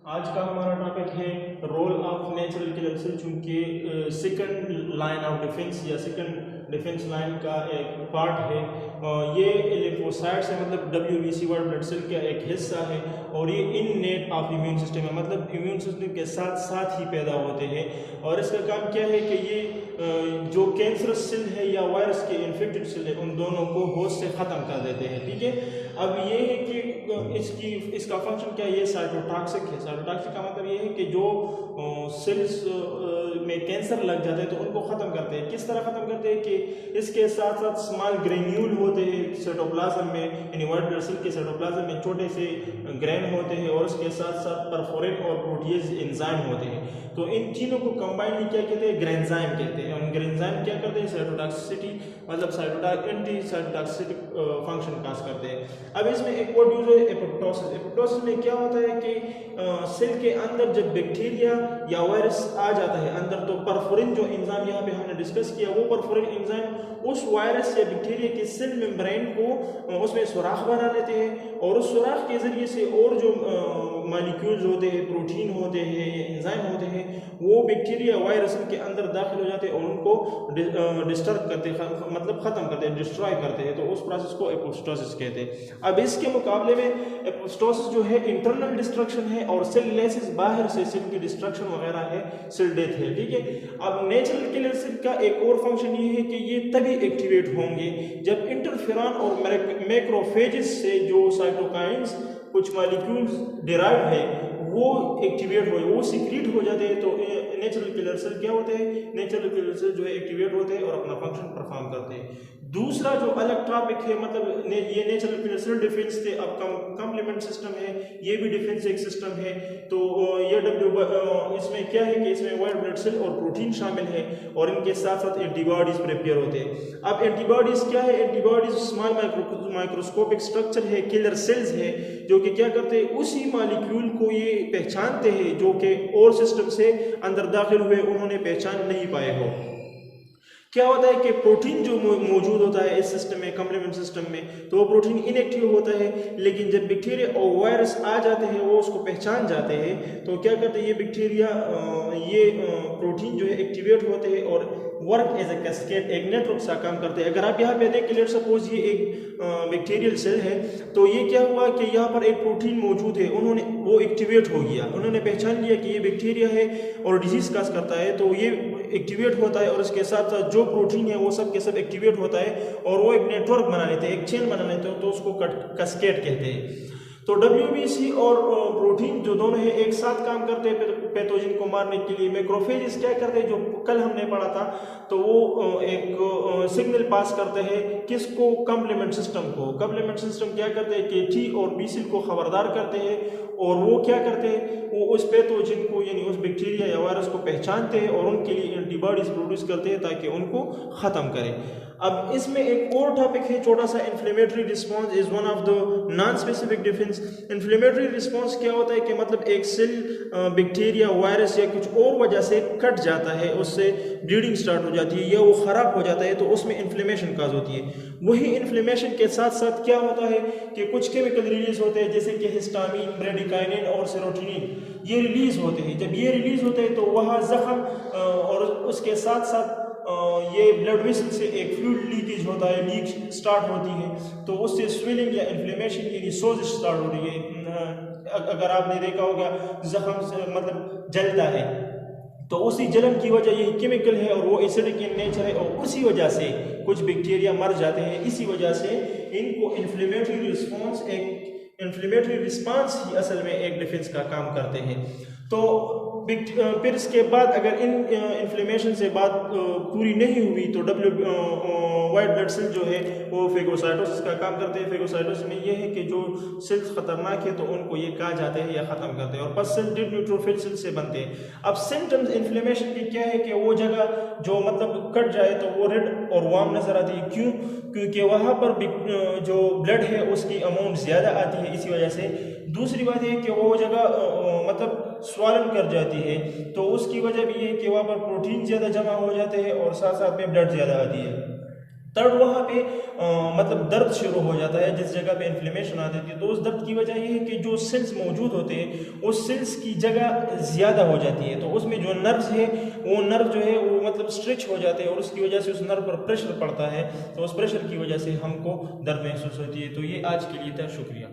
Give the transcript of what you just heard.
आज का हमारा टॉपिक है role of natural killer cell. चूँकि सेकंड लाइन ऑफ डिफेंस या सेकंड डिफेंस लाइन का एक पार्ट है। ये लिम्फोसाइट्स है, मतलब WBC वाइट ब्लड सेल का एक हिस्सा है और ये इननेट ऑफ इम्यून सिस्टम है, मतलब इम्यून सिस्टम के साथ साथ ही पैदा होते हैं। और इसका काम क्या है कि ये जो कैंसरस सेल है या वायरस के इन्फेक्टेड सेल है उन दोनों को होस्ट से ख़त्म कर देते हैं। ठीक है, अब ये है कि इसका फंक्शन क्या है, ये साइटोटॉक्सिक है। साइटोटॉक्सिक का मतलब ये है कि जो सेल्स में कैंसर लग जाते हैं तो उनको ख़त्म करते हैं। किस तरह ख़त्म करते हैं कि इसके साथ साथ स्मॉल ग्रेन्यूल होते हैं साइटोप्लाज्म में, यानी वाइट ब्लड सेल के साइटोप्लाज्म में छोटे से ग्रेन होते हैं और उसके साथ साथ परफोरेट और प्रोटीएज एंजाइम होते हैं। तो इन तीनों को कंबाइंड क्या कहते हैं, ग्रेन्जाइम कहते हैं। और ग्रेन्जाइम क्या करते हैं, साइटोटॉक्सिसिटी मतलब एंटी साइटोटॉक्सिक फंक्शन काज करते हैं। अब इसमें एक वर्ड यूज है एपोप्टोसिस। एपोप्टोसिस में क्या होता है कि सेल के अंदर जब बैक्टीरिया या वायरस आ जाता है अंदर, तो परफोरिन जो एंजाइम यहाँ पे हमने डिस्कस किया, वो परफोरिन एंजाइम उस वायरस या बैक्टीरिया के सेल मेम्ब्रेन को उसमें सुराख बना लेते हैं और उस सुराख के जरिए से और जो मॉलिक्यूल्स होते हैं, प्रोटीन होते हैं, एंजाइम होते हैं, वो बैक्टीरिया वायरस के अंदर दाखिल हो जाते हैं और उनको डिस्टर्ब करते हैं, मतलब ख़त्म करते हैं, डिस्ट्रॉय करते हैं। तो उस प्रोसेस को एपोप्टोसिस कहते हैं। अब इसके मुकाबले में एपोप्टोसिस जो है इंटरनल डिस्ट्रक्शन है और सेल लाइसिस बाहर से सेल की डिस्ट्रक्शन वगैरह है, सेल डेथ है। ठीक है, अब नेचुरल किलर सेल का एक और फंक्शन ये है कि ये तभी एक्टिवेट होंगे जब इंटरफेरॉन और मैक्रोफेजेस से जो साइटोकाइंस कुछ मॉलिक्यूल्स डिराइव है वो एक्टिवेट हो, वो सीक्रेट हो जाते हैं। तो नेचुरल किलर सेल क्या होते हैं, नेचुरल किलर सेल जो है एक्टिवेट होते हैं और अपना फंक्शन परफॉर्म करते हैं। दूसरा जो अलग टॉपिक है, मतलब ये नेचुरल किलर सेल डिफेंस थे। अब कम्प्लीमेंट सिस्टम है, ये भी डिफेंस एक सिस्टम है। तो ये इसमें क्या है कि इसमें वाइट ब्लड सेल और प्रोटीन शामिल है और इनके साथ साथ एंटीबॉडीज प्रिपेयर होते हैं। अब एंटीबॉडीज क्या है, एंटीबॉडीज स्मॉल माइक्रोस्कोपिक स्ट्रक्चर है, किलर सेल्स है, जो कि क्या करते हैं, उसी मॉलिक्यूल को ये पहचानते हैं जो कि और सिस्टम से अंदर दाखिल हुए उन्होंने पहचान नहीं पाए हो। क्या होता है कि प्रोटीन जो मौजूद होता है इस सिस्टम में, कम्प्लीमेंट सिस्टम में, तो वो प्रोटीन इनएक्टिव होता है। लेकिन जब बैक्टीरिया और वायरस आ जाते हैं, वो उसको पहचान जाते हैं, तो क्या करते हैं, ये बैक्टीरिया ये प्रोटीन जो है एक्टिवेट होते हैं और वर्क एज ए कैस्केड, एक नेटवर्क सा काम करते हैं। अगर आप यहाँ पे देखें, लेट्स सपोज ये एक बैक्टीरियल सेल है, तो ये क्या हुआ कि यहाँ पर एक प्रोटीन मौजूद है, उन्होंने वो एक्टिवेट हो गया, उन्होंने पहचान लिया कि ये बैक्टीरिया है और डिजीज काज करता है, तो ये एक्टिवेट होता है और इसके साथ साथ जो प्रोटीन है वो सब के सब एक्टिवेट होता है और वो एक नेटवर्क बना लेते हैं, एक चेन बना लेते हैं, तो उसको कैस्केड कहते हैं। तो WBC और प्रोटीन जो दोनों है एक साथ काम करते हैं पैथोजन को मारने के लिए। मैक्रोफेजेस क्या करते हैं, जो कल हमने पढ़ा था, तो वो एक सिग्नल पास करते हैं किसको, कम्प्लीमेंट सिस्टम को। कम्प्लीमेंट सिस्टम क्या करते हैं कि T और B सेल को खबरदार करते हैं और वो क्या करते हैं, वो उस पैथोजन को यानी उस बैक्टीरिया या वायरस को पहचानते हैं और उनके लिए एंटीबॉडीज प्रोड्यूस करते हैं ताकि उनको ख़त्म करें। अब इसमें एक और टॉपिक है छोटा सा, inflammatory response is one of the non specific defence. Inflammatory response क्या होता है कि मतलब एक सेल बैक्टीरिया, वायरस या कुछ और वजह से कट जाता है, उससे ब्लीडिंग स्टार्ट हो जाती है या वो ख़राब हो जाता है, तो उसमें इन्फ्लेमेशन काज होती है। वही इन्फ्लेमेशन के साथ साथ क्या होता है कि कुछ केमिकल रिलीज होते हैं, जैसे कि हिस्टामिन, ब्रेडिकाइनिन और सेरोटोनिन, ये रिलीज होते हैं। जब ये रिलीज होते हैं तो वहाँ जख्म और उसके साथ साथ ये ब्लड वेसल से एक फ्लूइड लीकेज होता है, लीक स्टार्ट होती है, तो उससे स्वेलिंग या इन्फ्लेमेशन यानी सोजिश स्टार्ट हो रही है। अगर आपने देखा होगा जख्म से मतलब जलता है, तो उसी जलन की वजह ये केमिकल है और वो एसिडिक इन नेचर है और उसी वजह से कुछ बैक्टीरिया मर जाते हैं। इसी वजह से इनको इन्फ्लेमेटरी रिस्पॉन्स ही असल में एक डिफेंस का काम करते हैं। तो फिर इसके बाद अगर इन इन्फ्लेमेशन से बात पूरी नहीं हुई तो वाइट ब्लड सेल जो है वो फेगोसाइटोसिस का काम करते हैं। फेगोसाइटोसिस में ये है कि जो सेल्स खतरनाक है तो उनको ये कहा जाते हैं या ख़त्म करते हैं और पस सेल डेड न्यूट्रोफिल सेल से बनते हैं। अब सिम्टम्स इन्फ्लेमेशन के क्या है कि वो जगह जो मतलब कट जाए तो वो रेड और वार्म नज़र आती है। क्यों? क्योंकि वहाँ पर जो ब्लड है उसकी अमाउंट ज़्यादा आती है, इसी वजह से। दूसरी बात है कि वो जगह मतलब स्वालन कर जाती है, तो उसकी वजह भी ये है कि वहाँ पर प्रोटीन ज़्यादा जमा हो जाते हैं और साथ साथ में ब्लड ज़्यादा आती है। थर्ड, वहाँ पे मतलब दर्द शुरू हो जाता है, जिस जगह पे इन्फ्लेमेशन आ जाती है। तो उस दर्द की वजह ये है कि जो सेल्स मौजूद होते हैं उस सेल्स की जगह ज़्यादा हो जाती है, तो उसमें जो नर्व्स है वो नर्व जो है वो मतलब स्ट्रेच हो जाते हैं और उसकी वजह से उस नर्व पर प्रेशर पड़ता है, तो उस प्रेशर की वजह से हमको दर्द महसूस होती है। तो ये आज के लिए था, शुक्रिया।